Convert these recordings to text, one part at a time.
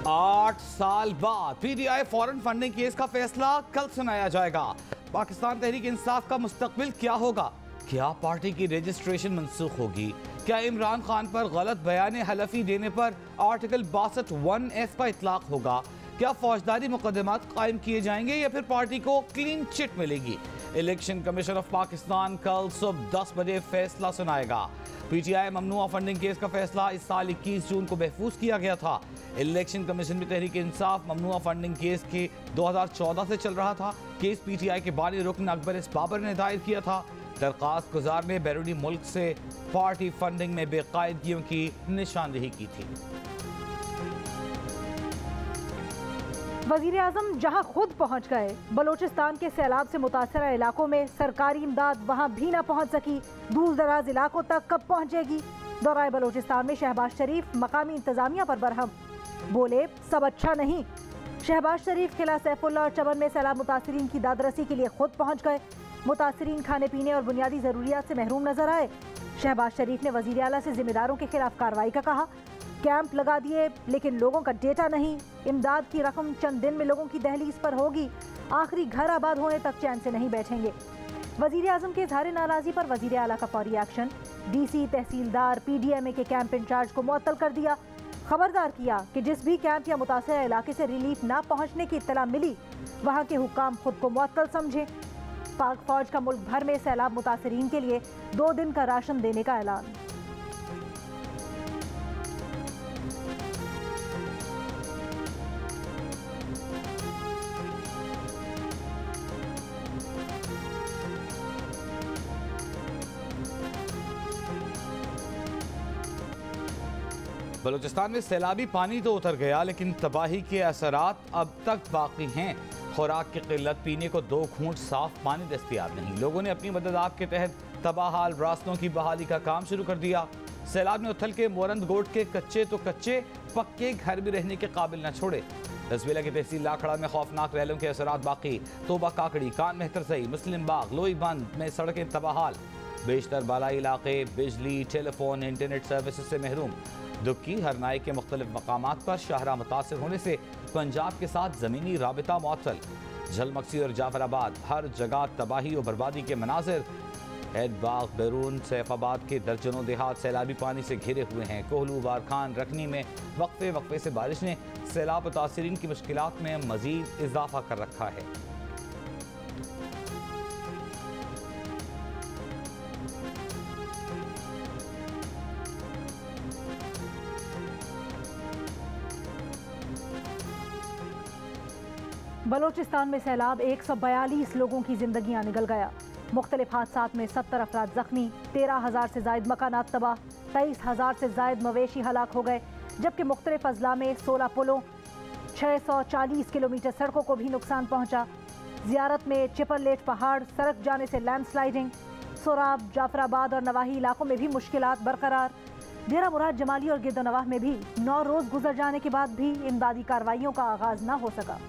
8 साल बाद PTI foreign funding case का फैसला कल सुनाया जाएगा। पाकिस्तान तहरीक इंसाफ का मुस्तकबिल क्या होगा? क्या पार्टी की रजिस्ट्रेशन मनसूख होगी? क्या इमरान खान पर गलत बयान हलफी देने पर आर्टिकल 62(1)(f) का इतलाक होगा? क्या फौजदारी मुकदमात कायम किए जाएंगे या फिर पार्टी को क्लीन चिट मिलेगी? इलेक्शन कमीशन ऑफ पाकिस्तान कल सुबह 10 बजे फैसला सुनाएगा। पीटीआई ममनुआ फंडिंग केस का फैसला इस साल 21 जून को महफूज किया गया था। इलेक्शन कमीशन में तहरीक इंसाफ ममनुआ फंडिंग केस के 2014 से चल रहा था। केस पीटीआई के बानी रुकन अकबर एस बाबर ने दायर किया था। दरख्वास्त गुजार ने बैरूनी मुल्क से पार्टी फंडिंग में बेकायदगियों की निशानदेही की थी। वजीर आजम जहाँ खुद पहुँच गए, बलोचिस्तान के सैलाब से मुतासरा इलाकों में सरकारी इमदाद वहाँ भी ना पहुँच सकी। दूर दराज इलाकों तक कब पहुँचेगी? दौराए बलोचिस्तान में शहबाज शरीफ मकामी इंतजामिया पर बरहम, बोले सब अच्छा नहीं। शहबाज शरीफ किला सैफुल्ला और चमन में सैलाब मुतासरीन की दादरसी के लिए खुद पहुँच गए। मुतासरीन खाने पीने और बुनियादी ज़रूरियात से महरूम नजर आए। शहबाज शरीफ ने वज़ीर आला से जिम्मेदारों के खिलाफ कार्रवाई का कहा। कैंप लगा दिए लेकिन लोगों का डेटा नहीं। इमदाद की रकम चंद दिन में लोगों की दहलीज पर होगी। आखिरी घर आबाद होने तक चैन से नहीं बैठेंगे। वजीर आजम के इजहार नाराजी पर वजीर आला का फौरी एक्शन। डीसी, तहसीलदार, पीडीएमए के कैंप इंचार्ज को मुअत्तल कर दिया। खबरदार किया कि जिस भी कैंप या मुतासरा इलाके से रिलीफ ना पहुंचने की इत्तला मिली, वहां के हुक्काम खुद को मुअत्तल समझें। पाक फौज का मुल्क भर में सैलाब मुतासरीन के लिए 2 दिन का राशन देने का ऐलान। बलूचिस्तान में सैलाबी पानी तो उतर गया लेकिन तबाही के असरात अब तक बाकी हैं। खुराक की किल्लत, पीने को 2 घूंट साफ पानी दस्तयाब नहीं। लोगों ने अपनी मदद आप के तहत तबाहाल रास्तों की बहाली का काम शुरू कर दिया। सैलाब ने उथल के मोरंद गोट के कच्चे तो कच्चे, पक्के घर भी रहने के काबिल न छोड़े। दसबेला की तहसील लाखड़ा में खौफनाक रैलों के असरात बाकी। तोबा काकड़ी, कान मेहतरसई, मुस्लिम बाग, लोई बंद में सड़कें तबाहाल। बेशतर बालाई इलाके बिजली, टेलीफोन, इंटरनेट सर्विसेज से महरूम। दुक्की, हरनाई के मुख्तलिफ मकामात पर शाहरा मुतासर होने से पंजाब के साथ ज़मीनी राबिता मुअत्तल। झलमक्सी और जाफराबाद, हर जगह तबाही और बर्बादी के मनाजिर। हैदबाग, बैरून, सैफाबाद के दर्जनों देहात सैलाबी पानी से घिरे हुए हैं। कोहलू, बारखान, रखनी में वक्फे वक्फे से बारिश ने सैलाब मुतासरीन की मुश्किलात में मजीद इजाफा कर रखा है। बलोचिस्तान में सैलाब 142 लोगों की जिंदगियां निगल गया। मुख्तलिफ हादसात में 70 अफराद जख्मी, 13,000 से जायद मकानात तबाह, 23,000 से जायद मवेशी हलाक हो गए, जबकि मुख्तलिफ अजला में 16 पुलों, 640 किलोमीटर सड़कों को भी नुकसान पहुंचा। जियारत में चिपरलेट पहाड़ सरक जाने से लैंडस्लाइडिंग। सोराब, जाफराबाद और नवाही इलाकों में भी मुश्किलात बरकरार। डेरा मुराद, जमाली और गिरदोनवाह में भी 9 रोज गुजर जाने के बाद भी इमदादी कार्रवाइयों का आगाज न हो सका।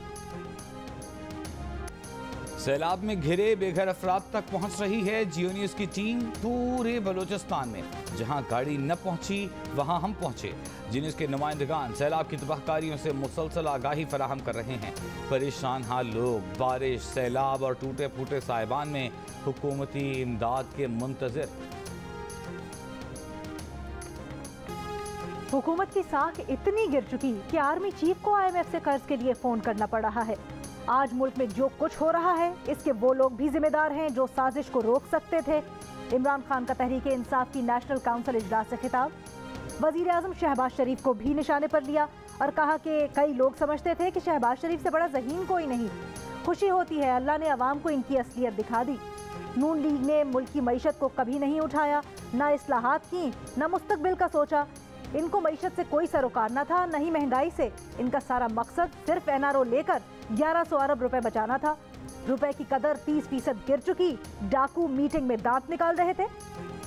सैलाब में घिरे बेघर अफराद तक पहुंच रही है जियो न्यूज़ की टीम पूरे बलूचिस्तान में। जहां गाड़ी न पहुंची वहां हम पहुंचे। जियो न्यूज़ के नुमाइंदगान सैलाब की तबाहकारियों से मुसलसल आगाही फराहम कर रहे हैं। परेशान हाल लोग बारिश, सैलाब और टूटे फूटे साहिबान में हुकूमती इमदाद के मुंतजिर। हुकूमत की साख इतनी गिर चुकी कि आर्मी चीफ को IMF से कर्ज के लिए फोन करना पड़ रहा है। आज मुल्क में जो कुछ हो रहा है इसके वो लोग भी जिम्मेदार हैं जो साजिश को रोक सकते थे। इमरान खान का तहरीक इंसाफ की नेशनल काउंसिल इजलास से खिताब। वजीर आजम शहबाज शरीफ को भी निशाने पर लिया और कहा कि कई लोग समझते थे कि शहबाज शरीफ से बड़ा ज़हीन कोई नहीं। खुशी होती है अल्लाह ने अवाम को इनकी असलियत दिखा दी। नून लीग ने मुल्क की मईशत को कभी नहीं उठाया, ना इस्लाहात की, ना मुस्तकबिल का सोचा। इनको मईशत से कोई सरोकार न था, न ही महंगाई से। इनका सारा मकसद सिर्फ NRO लेकर 1100 अरब रुपए बचाना था। रुपए की कदर 30% गिर चुकी। डाकू मीटिंग में दांत निकाल रहे थे।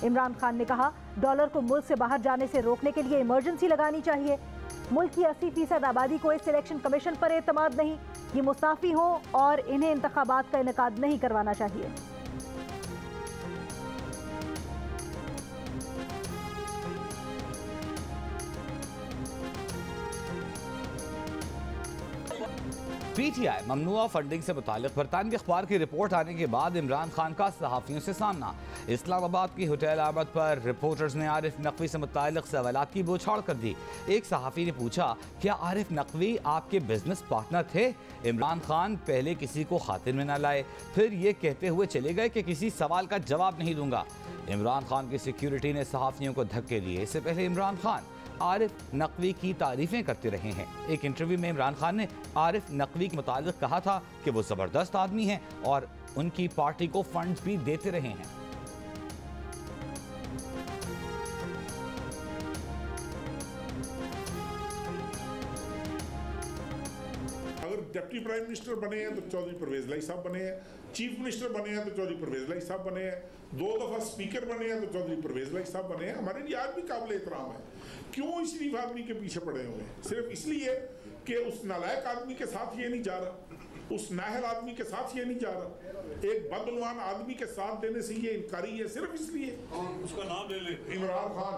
इमरान खान ने कहा डॉलर को मुल्क से बाहर जाने से रोकने के लिए इमरजेंसी लगानी चाहिए। मुल्क की 80% आबादी को इस इलेक्शन कमीशन पर एतमाद नहीं। ये मुस्ताफी हो और इन्हें इंतखाबात का इनेकाद नहीं करवाना चाहिए। PTI ममनुआ फंडिंग से मुतालिक बरतानवी अखबार की रिपोर्ट आने के बाद इमरान खान का सहाफ़ियों से सामना। इस्लामाबाद की होटल आमद पर रिपोर्टर्स ने आरिफ नकवी से मुतालिक सवालात की बौछार कर दी। एक सहाफ़ी ने पूछा, क्या आरिफ नकवी आपके बिजनेस पार्टनर थे? इमरान खान पहले किसी को खातिर में न लाए, फिर ये कहते हुए चले गए कि किसी सवाल का जवाब नहीं दूंगा। इमरान खान की सिक्योरिटी ने सहाफ़ियों को धक्के दिए। इससे पहले इमरान खान आरिफ नकवी की तारीफें करते रहे हैं। एक इंटरव्यू में इमरान खान ने आरिफ नकवी के मुतालिक कहा था कि वो ज़बरदस्त आदमी हैं और उनकी पार्टी को फंड्स भी देते रहे हैं। अगर डिप्टी प्राइम मिनिस्टर बने हैं तो चौधरी परवेज लाई साहब बने हैं, चीफ मिनिस्टर बने हैं तो चौधरी परवेज लाई साहब बने हैं, 2 दफा स्पीकर बने हैं तो चौधरी परवेज लाई साहब बने हैं। हमारे लिए आज भी काबिल एहतराम है। क्यों इस शरीफ आदमी के पीछे पड़े हुए हैं? सिर्फ इसलिए कि उस नालायक आदमी के साथ ये नहीं जा रहा, उस नाहल आदमी के साथ ये नहीं जा रहा, एक बदउनवान आदमी के साथ देने से ये इनकारी है, सिर्फ इसलिए। उसका नाम ले ले, इमरान खान।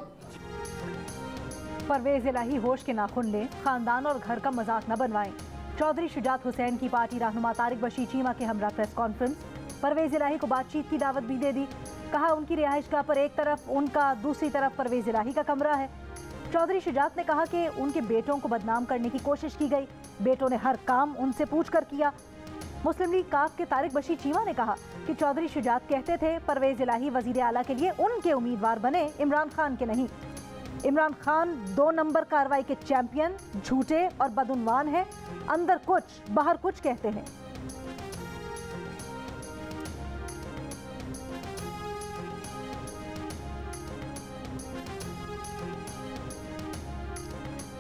परवेज इलाही होश के नाखून लें, खानदान और घर का मजाक न बनवाएं। चौधरी शुजात हुसैन की पार्टी रहनुमा तारिक बशीर चीमा के हमरा प्रेस कॉन्फ्रेंस। परवेज इलाही को बातचीत की दावत भी दे दी। कहा, उनकी रिहाइशगाह पर एक तरफ उनका, दूसरी तरफ परवेज इलाही का कमरा है। चौधरी शुजात ने कहा कि उनके बेटों को बदनाम करने की कोशिश की गई, बेटों ने हर काम उनसे पूछकर किया। मुस्लिम लीग काफ के तारिक बशीर चीमा ने कहा कि चौधरी शुजात कहते थे परवेज इलाही वजीर आला के लिए उनके उम्मीदवार बने, इमरान खान के नहीं। इमरान खान 2 नंबर कार्रवाई के चैंपियन, झूठे और बदउनवान है, अंदर कुछ बाहर कुछ कहते हैं।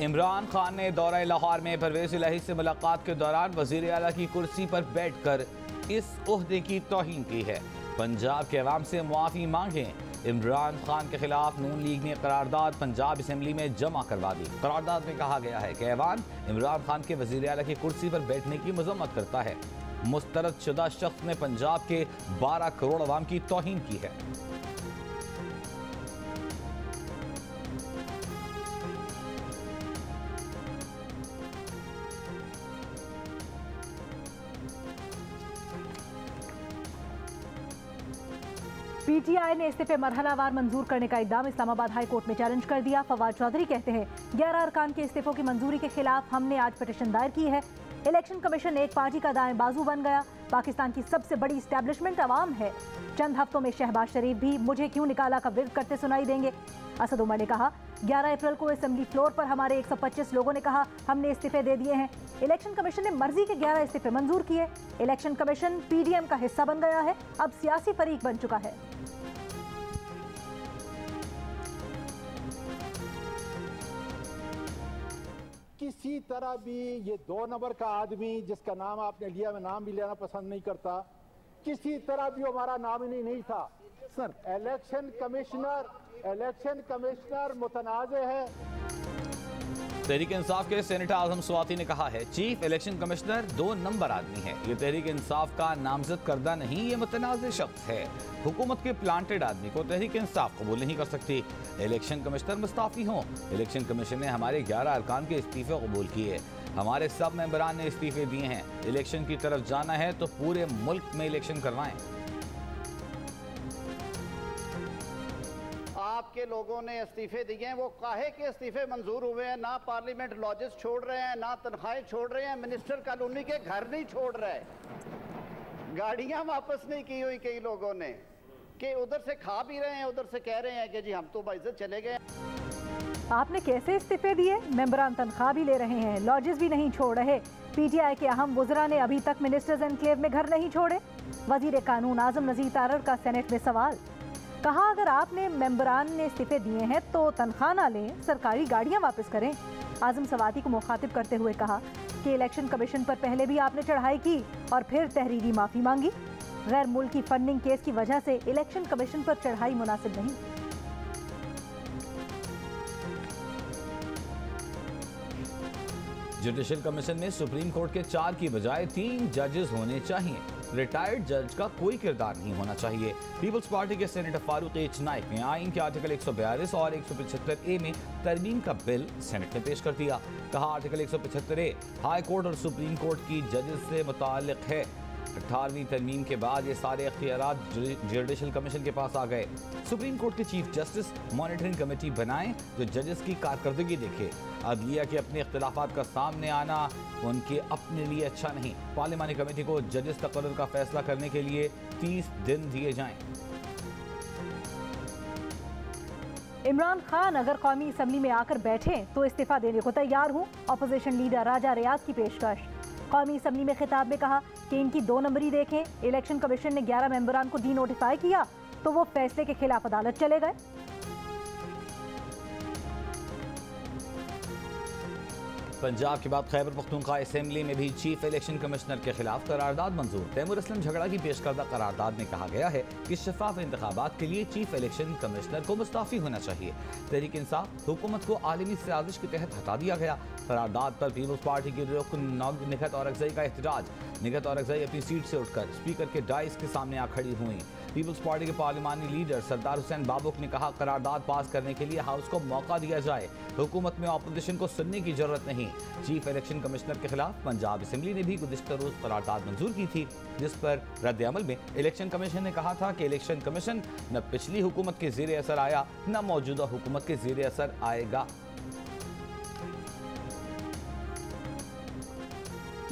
इमरान खान ने दौरा लाहौर में परवेज इलाही से मुलाकात के दौरान वजीर आला की कुर्सी पर बैठकर इस ओहदे की तौहीन की है। पंजाब के अवाम से मुआफ़ी मांगें। इमरान खान के खिलाफ नून लीग ने करारदाद पंजाब असम्बली में जमा करवा दी। करारदाद में कहा गया है कि ऐवान इमरान खान के वजीर आला की कुर्सी पर बैठने की मजम्मत करता है। मुस्तरद शुदा शख्स ने पंजाब के 12 करोड़ अवाम की तौहीन की है। PTI ने इस्तीफे मरहलावार मंजूर करने का इक़दाम इस्लामाबाद हाई कोर्ट में चैलेंज कर दिया। फवाद चौधरी कहते हैं, 11 अरकान के इस्तीफों की मंजूरी के खिलाफ हमने आज पिटीशन दायर की है। इलेक्शन कमीशन एक पार्टी का दाएं बाजू बन गया। पाकिस्तान की सबसे बड़ी इस्टेब्लिशमेंट अवाम है। चंद हफ्तों में शहबाज शरीफ भी मुझे क्यों निकाला का विरोध करते सुनाई देंगे। असद उमर ने कहा, 11 अप्रैल को असेंबली फ्लोर पर हमारे 125 लोगों ने कहा हमने इस्तीफे दे दिए हैं। इलेक्शन कमीशन ने मर्जी के 11 इस्तीफे मंजूर किए। इलेक्शन कमीशन PDM का हिस्सा बन गया है, अब सियासी फरीक बन चुका है। किसी तरह भी ये 2 नंबर का आदमी जिसका नाम आपने लिया, मैं नाम भी लेना पसंद नहीं करता, किसी तरह भी हमारा नामिनी नहीं था सर। इलेक्शन कमिश्नर मुतनाज़े है। तहरीक इंसाफ के सेनेटर आजम स्वाति ने कहा है, चीफ इलेक्शन कमिश्नर 2 नंबर आदमी है। ये तहरीक इंसाफ का नामजद करदा नहीं, ये मुतनाज़े शख्स है। हुकूमत के प्लांटेड आदमी को तहरीक इंसाफ कबूल नहीं कर सकती। इलेक्शन कमिश्नर मुस्ताफ़ी हों। इलेक्शन कमीशन ने हमारे 11 अरकान के इस्तीफे कबूल किए। हमारे सब मेंबरान ने इस्तीफे दिए हैं। इलेक्शन की तरफ जाना है तो पूरे मुल्क में इलेक्शन करवाएं। आपके लोगों ने इस्तीफे दिए हैं, वो काहे के इस्तीफे मंजूर हुए हैं? ना पार्लियामेंट लॉजेस छोड़ रहे हैं, ना तनख्वाहें छोड़ रहे हैं, मिनिस्टर कॉलोनी के घर नहीं छोड़ रहे, गाड़ियां वापस नहीं की हुई कई लोगों ने, कि उधर से खा भी रहे हैं, उधर से कह रहे हैं कि जी हम तो बाइज्जत चले गए। आपने कैसे इस्तीफे दिए? मेंबरान तनख्वाह भी ले रहे हैं, लॉजेस भी नहीं छोड़ रहे। PTI के अहम वुज़रा ने अभी तक मिनिस्टर्स एनक्लेव में घर नहीं छोड़े। वजीर कानून आजम नज़ीर तारड़ का सेनेट में सवाल। कहा, अगर आपने मेंबरान ने इस्तीफे दिए हैं तो तनख्वाह ना लें, सरकारी गाड़ियां वापस करें। आजम सवाती को मुखातिब करते हुए कहा कि इलेक्शन कमीशन पर पहले भी आपने चढ़ाई की और फिर तहरीरी माफ़ी मांगी। गैर मुल्की फंडिंग केस की वजह से इलेक्शन कमीशन पर चढ़ाई मुनासिब नहीं। जुडिशल कमीशन में सुप्रीम कोर्ट के 4 की बजाय 3 जजेस होने चाहिए। रिटायर्ड जज का कोई किरदार नहीं होना चाहिए। पीपल्स पार्टी के सेनेटर फारूक एच नाइक ने आइन के आर्टिकल 142 और 175A में तरमीम का बिल सेनेट में पेश कर दिया। कहा आर्टिकल 175A हाई कोर्ट और सुप्रीम कोर्ट की जजेस से मुताल्लिक है। 18वीं तरमीम के बाद ये सारे अख्तियारात जुडिशल कमीशन के पास आ गए। सुप्रीम कोर्ट के चीफ जस्टिस मॉनिटरिंग कमेटी बनाएं जो जजेस की कारकर्दगी देखे। अदलिया के अपने इख्तिलाफात का सामने आना उनके अपने लिए अच्छा नहीं। पार्लिमानी कमेटी को जजेस तकर्रुर का फैसला करने के लिए 30 दिन दिए जाएं। इमरान खान अगर कौमी असम्बली में आकर बैठे तो इस्तीफा देने को तैयार हूँ। अपोजिशन लीडर राजा रियाज की पेशकश। कौमी असम्बली में खिताब में कहा कि इनकी 2 नंबरी देखें। इलेक्शन कमीशन ने 11 मेंबरान को डी नोटिफाई किया तो वो फैसले के खिलाफ अदालत चले गए। पंजाब के बाद खैबर पख्तूनख्वा असेंबली में भी चीफ इलेक्शन कमिश्नर के खिलाफ करारदाद मंजूर। तैमूर असलम झगड़ा की पेश करदा करारदाद में कहा गया है कि शफाफ इंतखाबात के लिए चीफ इलेक्शन कमिश्नर को मुस्तफी होना चाहिए। तहरीक इंसाफ हुकूमत को आलमी साजिश के तहत हटा दिया गया। करारदाद पर पीपल्स पार्टी की रुकन निगहत औरकज़ई का एहतजाज। निगहत औरकज़ई अपनी सीट से उठकर स्पीकर के डाइस के सामने आ खड़ी हुई। पीपल्स पार्टी के पार्लिमानी लीडर सरदार हुसैन बाबुक ने कहा करारदाद पास करने के लिए हाउस को मौका दिया जाए। हुकूमत में अपोजिशन को सुनने की जरूरत नहीं। चीफ इलेक्शन कमिश्नर के खिलाफ पंजाब असेंबली ने भी गुज़िश्ता रोज करारदाद मंजूर की थी, जिस पर रद्द अमल में इलेक्शन कमीशन ने कहा था कि इलेक्शन कमीशन न पिछली हुकूमत के ज़ेर असर आया न मौजूदा हुकूमत के ज़ेर असर आएगा।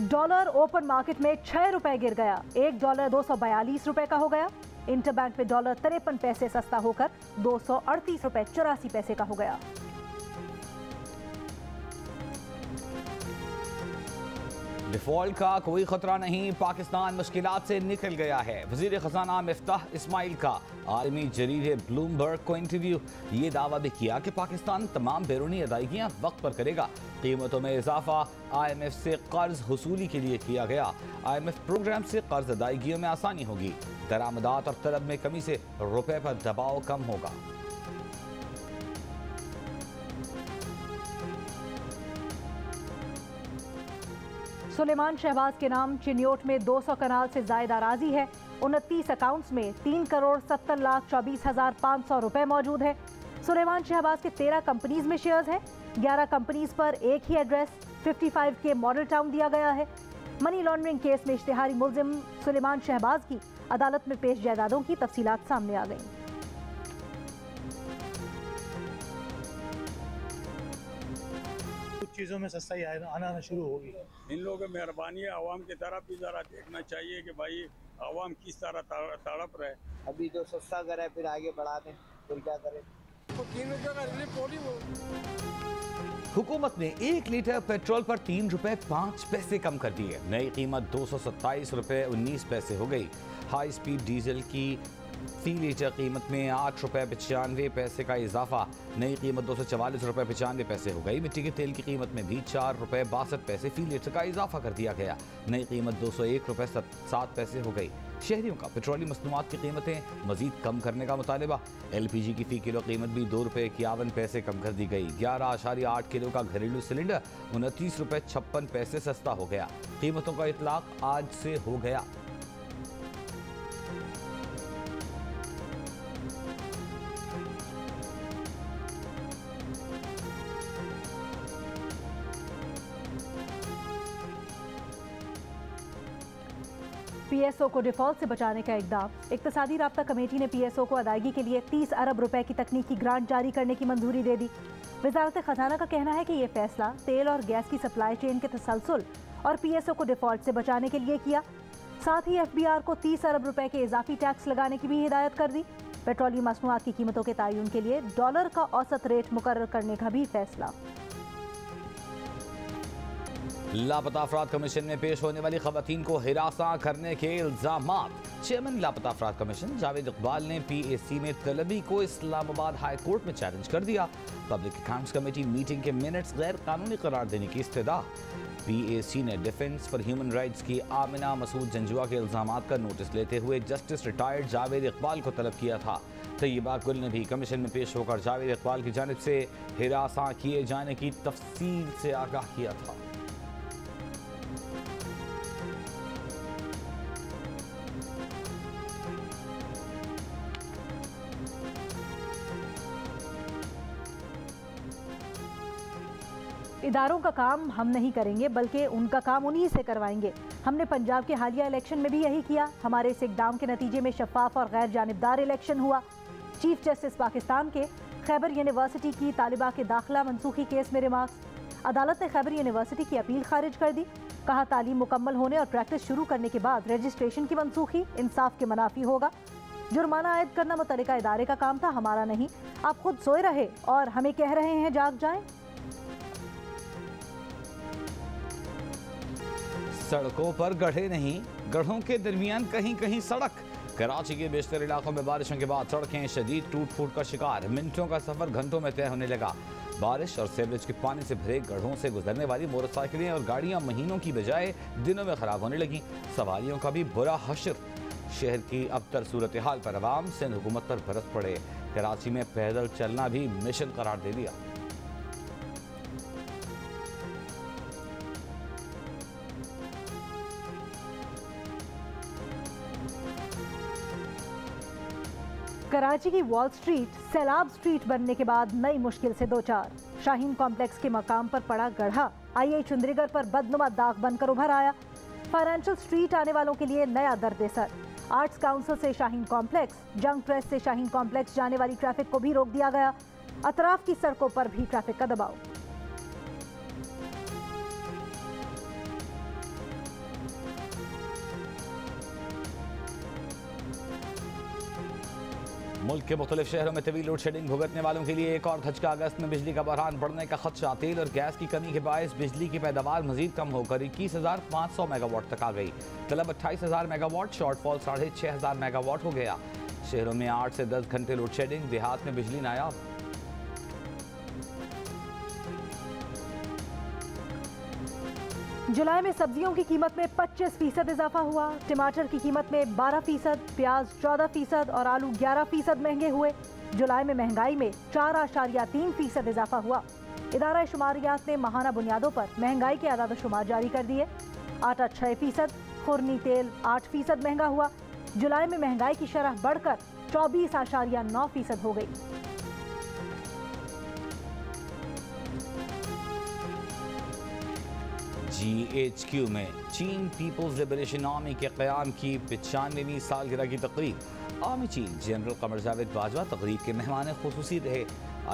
डॉलर ओपन मार्केट में 6 रुपए गिर गया। $1 242 रुपए का हो गया। इंटरबैंक में डॉलर 53 पैसे सस्ता होकर 238 रुपए 84 पैसे का हो गया। डिफॉल्ट का कोई खतरा नहीं, पाकिस्तान मुश्किलात से निकल गया है। वजीर खजाना मिफ्ताह इस्माइल का आलमी जरीदे ब्लूमबर्ग को इंटरव्यू। ये दावा भी किया कि पाकिस्तान तमाम बैरूनी अदायगियाँ वक्त पर करेगा। कीमतों में इजाफा IMF से कर्ज वसूली के लिए किया गया। IMF प्रोग्राम से कर्ज अदायगियों में आसानी होगी। दरामदात और तलब में कमी से रुपए पर दबाव कम होगा। सुलेमान शहबाज के नाम चिन्योट में 200 कनाल से जायद अराजी है। 29 अकाउंट्स में 3,70,24,500 रुपए मौजूद है। सुलेमान शहबाज के 13 कंपनीज में शेयर्स हैं। 11 कंपनीज पर एक ही एड्रेस 55K मॉडल टाउन दिया गया है। मनी लॉन्ड्रिंग केस में इश्तिहारी मुल्जिम सुलेमान शहबाज की अदालत में पेश जायदादों की तफसीलात सामने आ गई। चीज़ों में सस्ताई आना शुरू होगी। इन लोगों की मेहरबानी है, आवाम की तरफ भी ज़रा देखना चाहिए कि भाई आवाम किस तरह तड़प रहे। अभी जो सस्ता करे फिर आगे बढ़ा दें, फिर क्या करें। हुकूमत ने 1 लीटर पेट्रोल पर 3 रुपए 5 पैसे कम कर दिए। नई कीमत 227 रुपए 19 पैसे हो गई। हाई स्पीड डीजल की फी लीटर कीमत में 8 रुपए 95 पैसे का इजाफा। नई कीमत 244 रुपए 95 पैसे हो गई। मिट्टी के तेल की कीमत में भी 4 रुपए 62 पैसे फी लीटर का इजाफा कर दिया गया। नई कीमत 201 रुपए 7 पैसे हो गई। शहरियों का पेट्रोलियम मसनूआत की कीमतें मजीद कम करने का मुतालबा। LPG की फी किलो कीमत भी 2 रुपए 51 पैसे कम कर दी गई। 11.8 किलो का घरेलू सिलेंडर 29 रुपए 56 पैसे सस्ता हो गया। कीमतों का इतलाक आज से हो गया। PSO को डिफॉल्ट से बचाने का इकदाम। इक्तिसादी राब्ता कमेटी ने PSO को अदायगी के लिए 30 अरब रुपए की तकनीकी ग्रांट जारी करने की मंजूरी दे दी। वजारत खजाना का कहना है कि यह फैसला तेल और गैस की सप्लाई चेन के तसलसल और PSO को डिफॉल्ट से बचाने के लिए किया। साथ ही FBR को 30 अरब रुपए के इजाफी टैक्स लगाने की भी हिदायत कर दी। पेट्रोलियम मसनूआत की कीमतों के तयन के लिए डॉलर का औसत रेट मुकर्रर करने का भी फैसला। लापता अफराद कमीशन में पेश होने वाली खवातीन को हिरासा करने के इल्जामात। चेयरमैन लापता अफराद कमीशन जावेद इकबाल ने PAC में तलबी को इस्लामाबाद हाई कोर्ट में चैलेंज कर दिया। पब्लिक अकाउंट्स कमेटी मीटिंग के मिनट्स गैर कानूनी करार देने की इस्तदा। PAC ने डिफेंस फॉर ह्यूमन राइट्स की आमिना मसूद जंजुआ के इल्जामात का नोटिस लेते हुए जस्टिस रिटायर्ड जावेद इकबाल को तलब किया था। तैयबा गुल ने भी कमीशन में पेश होकर जावेद इकबाल की जानिब से हिरासा किए जाने की तफसील से आगाह किया था। इदारों का काम हम नहीं करेंगे बल्कि उनका काम उन्हीं से करवाएंगे। हमने पंजाब के हालिया इलेक्शन में भी यही किया। हमारे इस इक़दाम के नतीजे में शफाफ और गैर जानिबदार इलेक्शन हुआ। चीफ जस्टिस पाकिस्तान के खैबर यूनिवर्सिटी की तालिबा के दाखिला मनसूखी केस में रिमार्क्स। अदालत ने खैबर यूनिवर्सिटी की अपील खारिज कर दी। कहा तालीम मुकम्मल होने और प्रैक्टिस शुरू करने के बाद रजिस्ट्रेशन की मनसूखी इंसाफ के मुनाफी होगा। जुर्माना आयद करना मुतल्लिका इदारे का काम था, हमारा नहीं। आप खुद सोए रहे और हमें कह रहे हैं जाग जाएं। सड़कों पर गड्ढे नहीं, गड्ढों के दरमियान कहीं कहीं सड़क। कराची के बेशतर इलाकों में बारिशों के बाद सड़कें शदीद टूट फूट का शिकार। मिनटों का सफर घंटों में तय होने लगा। बारिश और सीवरेज के पानी से भरे गड्ढों से गुजरने वाली मोटरसाइकिलें और गाड़ियां महीनों की बजाय दिनों में खराब होने लगी। सवारियों का भी बुरा हश्र। शहर की अबतर सूरत हाल पर अवाम सिंध हुकूमत पर बरस पड़े। कराची में पैदल चलना भी मिशन करार दे दिया। कराची की वॉल स्ट्रीट सैलाब स्ट्रीट बनने के बाद नई मुश्किल से दो चार। शाहीन कॉम्प्लेक्स के मकाम पर पड़ा गड्ढा आई चुंदरीगर पर बदनुमा दाग बनकर उभर आया। फाइनेंशियल स्ट्रीट आने वालों के लिए नया दर्द-ए-सर। आर्ट्स काउंसिल से शाहीन कॉम्प्लेक्स, जंग प्रेस से शाहीन कॉम्प्लेक्स जाने वाली ट्रैफिक को भी रोक दिया गया। अतराफ की सड़कों पर भी ट्रैफिक का दबाव। मुल्क के मुख्तलिफ शहरों में तवील लोड शेडिंग भुगतने वालों के लिए एक और धचका। अगस्त में बिजली का बहरान बढ़ने का खदशा। तेल और गैस की कमी के बायस बिजली की पैदावार मजीद कम होकर 21,500 मेगावाट तक आ गई। तलब 28,000 मेगावाट, शॉर्टफॉल 6,500 मेगावाट हो गया। शहरों में 8 से 10 घंटे लोड शेडिंग, देहात में बिजली नायाब। जुलाई में सब्जियों की कीमत में 25% इजाफा हुआ। टमाटर की कीमत में 12%, प्याज 14% और आलू 11% महंगे हुए। जुलाई में महंगाई में 4.3% इजाफा हुआ। इदारा शुमारियात ने माहाना बुनियादों पर महंगाई के आदाद शुमार जारी कर दिए। आटा 6%, खुरनी तेल 8% महंगा हुआ। जुलाई में महंगाई की शरह बढ़कर 24.9% हो गई। GHQ में चीन पीपल्स लिबरेशन आर्मी के क़याम की 95वीं सालगिरह की तकरीब। Army chief general Qamar Javed Bajwa तकरीब के मेहमान खुसूसी रहे।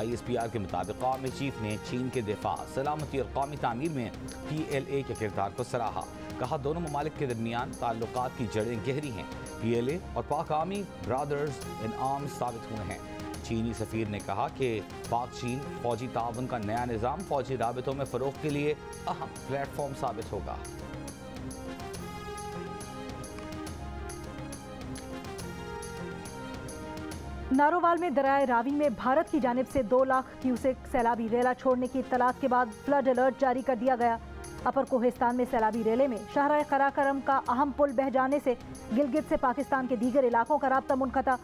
ISPR के मुताबिक आर्मी चीफ ने चीन के दिफा, सलामती और कौमी तामीर में PLA के किरदार को सराहा। कहा दोनों ममालिक के दरमियान ताल्लुकात की जड़ें गहरी हैं। PLA और पाक आर्मी ब्रदर्स इन आर्म्स साबित हुए हैं। चीनी सफीर ने कहा कि पाक चीन फौजी ताउन का नया निज़ाम फौजी राबितों में फ़रोग़ के लिए अहम प्लेटफॉर्म साबित होगा। नारोवाल में दरियाए रावी में भारत की जानिब से 2 लाख क्यूसेक सैलाबी रेला छोड़ने की इत्तलात के बाद फ्लड अलर्ट जारी कर दिया गया। अपर कोहिस्तान में सैलाबी रेले में शाहराह कराकरम का अहम पुल बह जाने से गिलगित से पाकिस्तान के दीगर इलाकों का राब्ता मुनक़ता।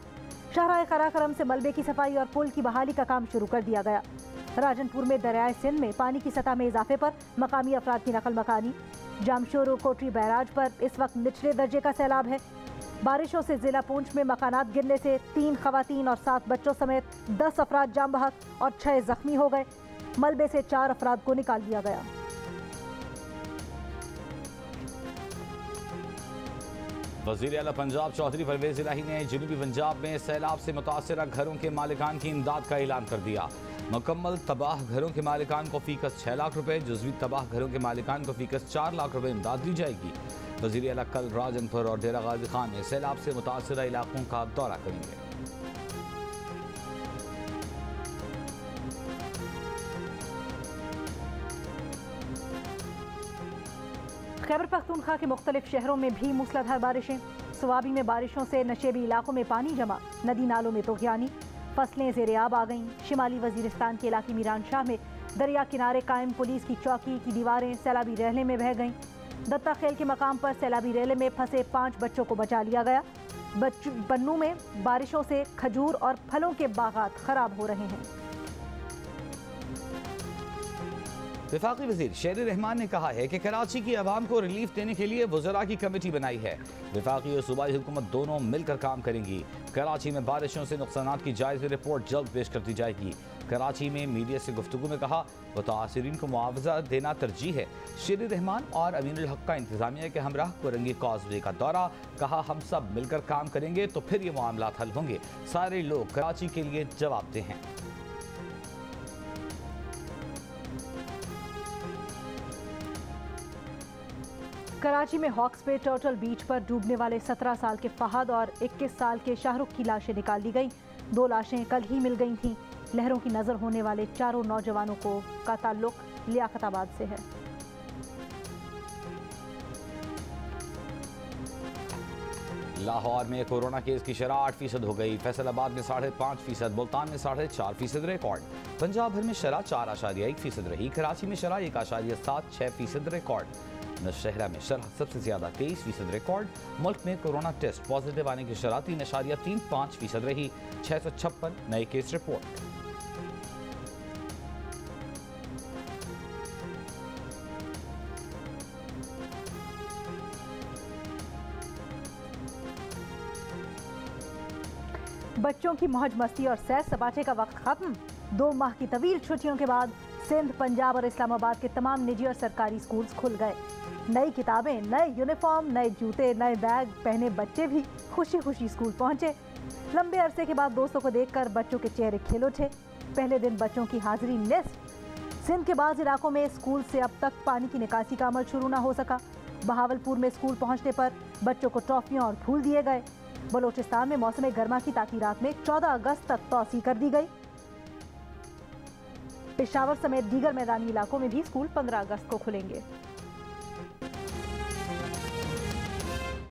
शाहराह कराकरम से मलबे की सफाई और पुल की बहाली का काम शुरू कर दिया गया। राजनपुर में दरियाए सिंध में पानी की सतह में इजाफे पर मकामी अफराद की नकल मकानी। जामशोर कोटरी बैराज पर इस वक्त निचले दर्जे का सैलाब है। बारिशों से जिला पूंछ में मकानात गिरने से 3 खवातीन और 7 बच्चों समेत 10 अफराद जाम बहक और 6 जख्मी हो गए। मलबे से 4 अफराद को निकाल लिया गया। वज़ीर आला पंजाब चौधरी परवेज इलाही ने जनूबी पंजाब में सैलाब से मुतासरा घरों के मालिकान की इमदाद का ऐलान कर दिया। मुकम्मल तबाह घरों के मालिकान को फीकस 6 लाख रुपए, जुज़वी तबाह घरों के मालिकान को फीकस 4 लाख रुपए इमदाद दी जाएगी। वज़ीर आला कल राजनपुर और डेरा गाजी खान में सैलाब से मुतासरा इलाकों का दौरा करेंगे। खैबर पख्तूनख्वा के मुख्तलिफ शहरों में भी मूसलाधार बारिशें। सुवाबी में बारिशों से नशेबी इलाकों में पानी जमा, नदी नालों में तोग़यानी, फसलें ज़ेर-ए-आब आ गईं। शिमाली वजीरिस्तान के इलाके मीरान शाह में दरिया किनारे कायम पुलिस की चौकी की दीवारें सैलाबी रेले में बह गईं। दत्ता खेल के मकाम पर सैलाबी रेले में फंसे 5 बच्चों को बचा लिया गया। बन्नू में बारिशों से खजूर और फलों के बागात खराब हो रहे हैं। वफाकी वज़ीर शेर रहमान ने कहा है कि कराची की आवाम को रिलीफ देने के लिए वज़रा की कमेटी बनाई है। वफाकी और सूबाई हुकूमत दोनों मिलकर काम करेंगी। कराची में बारिशों से नुकसानात की जायज़ रिपोर्ट जल्द पेश कर दी जाएगी। कराची में मीडिया से गुफ्तगू में कहा मुतासिरीन को मुआवजा देना तरजीह है। शेर रहमान और अमीनुल हक का इंतजामिया के हमराह कोरंगी कॉजवे का दौरा, कहा हम सब मिलकर काम करेंगे तो फिर ये मामला हल होंगे। सारे लोग कराची के लिए जवाबदेह हैं। कराची में हॉक्स पे टर्टल बीच पर डूबने वाले 17 साल के फहद और 21 साल के शाहरुख की लाशें निकाल ली गईं। 2 लाशें कल ही मिल गई थीं। लहरों की नजर होने वाले चारों नौजवानों का ताल्लुक लियाकताबाद से है। लाहौर में कोरोना केस की शरह 8% हो गई। फैसलाबाद में 5.5%, मुल्तान में 4.5% रिकॉर्ड। पंजाब भर में शरह 4.1% रही। कराची में शरह 1.76% रिकॉर्ड। नौशहरा में शरह सबसे ज्यादा 23% रिकॉर्ड। मुल्क में कोरोना टेस्ट पॉजिटिव आने की शरह 3.35% रही। 656 नए केस रिपोर्ट। बच्चों की मौज मस्ती और सैर सपाटे का वक्त खत्म। 2 माह की तवील छुट्टियों के बाद सिंध, पंजाब और इस्लामाबाद के तमाम निजी और सरकारी स्कूल्स खुल गए। नई किताबें, नए यूनिफॉर्म, नए जूते, नए बैग पहने बच्चे भी खुशी खुशी स्कूल पहुंचे। लंबे अरसे के बाद दोस्तों को देखकर बच्चों के चेहरे खिल उठे। पहले दिन बच्चों की हाजिरी निस्फ। सिंध के बाज़ इलाकों में स्कूल से अब तक पानी की निकासी का अमल शुरू न हो सका। बहावलपुर में स्कूल पहुंचने पर बच्चों को टॉफियां और फूल दिए गए। बलोचिस्तान में मौसम गर्मा की ताकीरात में 14 अगस्त तक तौसी कर दी गई। पेशावर समेत दीगर मैदानी इलाकों में भी स्कूल 15 अगस्त को खुलेंगे।